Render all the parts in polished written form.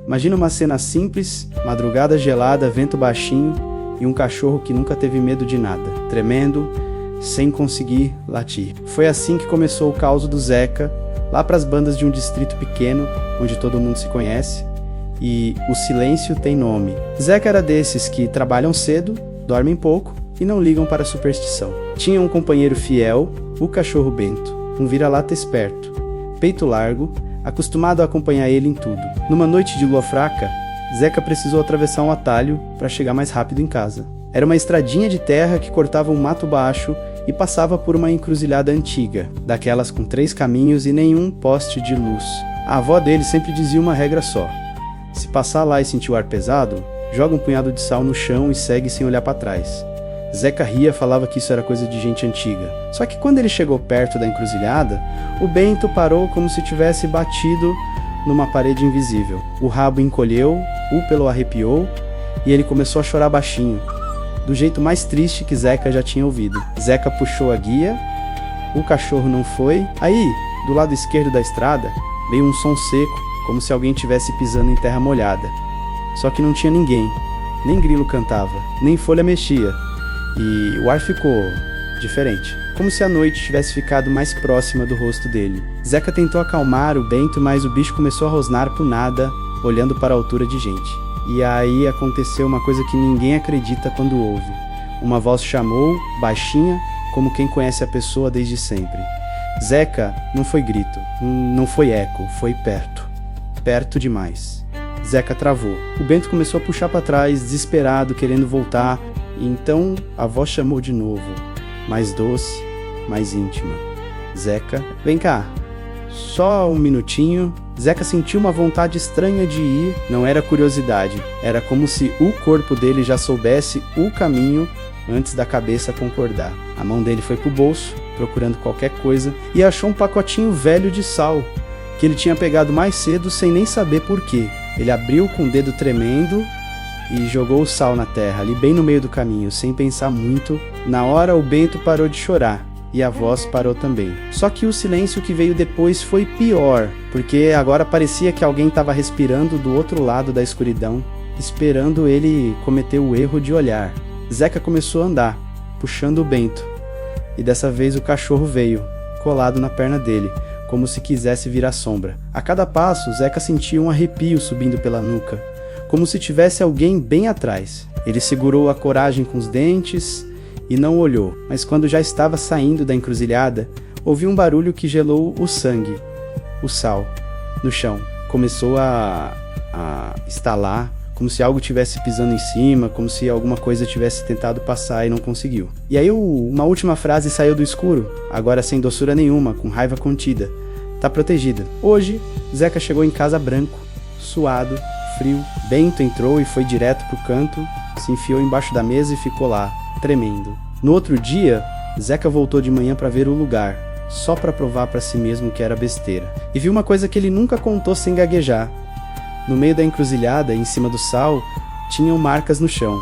Imagina uma cena simples, madrugada gelada, vento baixinho e um cachorro que nunca teve medo de nada, tremendo, sem conseguir latir. Foi assim que começou o caos do Zeca, lá para as bandas de um distrito pequeno, onde todo mundo se conhece, e o silêncio tem nome. Zeca era desses que trabalham cedo, dormem pouco e não ligam para a superstição. Tinha um companheiro fiel, o cachorro Bento, um vira-lata esperto, peito largo, acostumado a acompanhar ele em tudo. Numa noite de lua fraca, Zeca precisou atravessar um atalho para chegar mais rápido em casa. Era uma estradinha de terra que cortava um mato baixo e passava por uma encruzilhada antiga, daquelas com 3 caminhos e nenhum poste de luz. A avó dele sempre dizia uma regra só: se passar lá e sentir o ar pesado, joga um punhado de sal no chão e segue sem olhar para trás. Zeca ria, falava que isso era coisa de gente antiga. Só que quando ele chegou perto da encruzilhada, o Bento parou como se tivesse batido numa parede invisível. O rabo encolheu, o pelo arrepiou e ele começou a chorar baixinho, do jeito mais triste que Zeca já tinha ouvido. Zeca puxou a guia, o cachorro não foi. Aí, do lado esquerdo da estrada, veio um som seco, como se alguém estivesse pisando em terra molhada. Só que não tinha ninguém, nem grilo cantava, nem folha mexia. E o ar ficou diferente, como se a noite tivesse ficado mais próxima do rosto dele. Zeca tentou acalmar o Bento, mas o bicho começou a rosnar por nada, olhando para a altura de gente. E aí aconteceu uma coisa que ninguém acredita quando ouve. Uma voz chamou, baixinha, como quem conhece a pessoa desde sempre. Zeca, não foi grito, não foi eco, foi perto. Perto demais. Zeca travou. O Bento começou a puxar para trás, desesperado, querendo voltar. E então a voz chamou de novo, mais doce, mais íntima. Zeca, vem cá, só um minutinho. Zeca sentiu uma vontade estranha de ir, não era curiosidade, era como se o corpo dele já soubesse o caminho antes da cabeça concordar. A mão dele foi pro bolso, procurando qualquer coisa, e achou um pacotinho velho de sal, que ele tinha pegado mais cedo sem nem saber por quê. Ele abriu com o dedo tremendo e jogou o sal na terra, ali bem no meio do caminho, sem pensar muito. Na hora o Bento parou de chorar, e a voz parou também. Só que o silêncio que veio depois foi pior, porque agora parecia que alguém estava respirando do outro lado da escuridão, esperando ele cometer o erro de olhar. Zeca começou a andar, puxando o Bento, e dessa vez o cachorro veio, colado na perna dele, como se quisesse virar sombra. A cada passo, Zeca sentia um arrepio subindo pela nuca, como se tivesse alguém bem atrás. Ele segurou a coragem com os dentes e não olhou, mas quando já estava saindo da encruzilhada, ouviu um barulho que gelou o sangue, o sal, no chão. Começou a estalar, como se algo tivesse pisando em cima, como se alguma coisa tivesse tentado passar e não conseguiu. E aí uma última frase saiu do escuro, agora sem doçura nenhuma, com raiva contida. Tá protegida. Hoje, Zeca chegou em casa branco, suado, frio. Bento entrou e foi direto pro canto, se enfiou embaixo da mesa e ficou lá, tremendo. No outro dia, Zeca voltou de manhã para ver o lugar, só para provar para si mesmo que era besteira. E viu uma coisa que ele nunca contou sem gaguejar. No meio da encruzilhada, em cima do sal, tinham marcas no chão.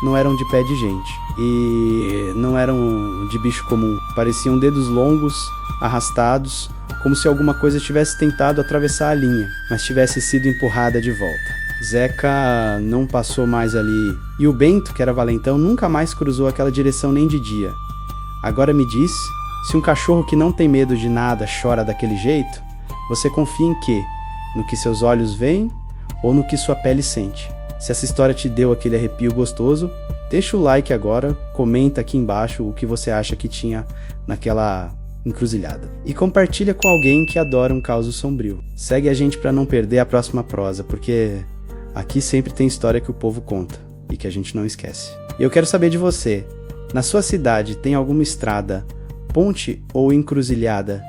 Não eram de pé de gente. E não eram de bicho comum. Pareciam dedos longos, arrastados, como se alguma coisa tivesse tentado atravessar a linha, mas tivesse sido empurrada de volta. Zeca não passou mais ali, e o Bento, que era valentão, nunca mais cruzou aquela direção nem de dia. Agora me diz, se um cachorro que não tem medo de nada chora daquele jeito, você confia em quê? No que seus olhos veem ou no que sua pele sente? Se essa história te deu aquele arrepio gostoso, deixa o like agora, comenta aqui embaixo o que você acha que tinha naquela encruzilhada. E compartilha com alguém que adora um caos sombrio. Segue a gente para não perder a próxima prosa, porque aqui sempre tem história que o povo conta e que a gente não esquece. E eu quero saber de você. Na sua cidade tem alguma estrada, ponte ou encruzilhada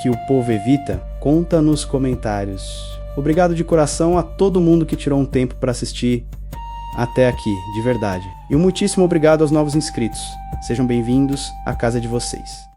que o povo evita? Conta nos comentários. Obrigado de coração a todo mundo que tirou um tempo para assistir até aqui, de verdade. E um muitíssimo obrigado aos novos inscritos. Sejam bem-vindos à casa de vocês.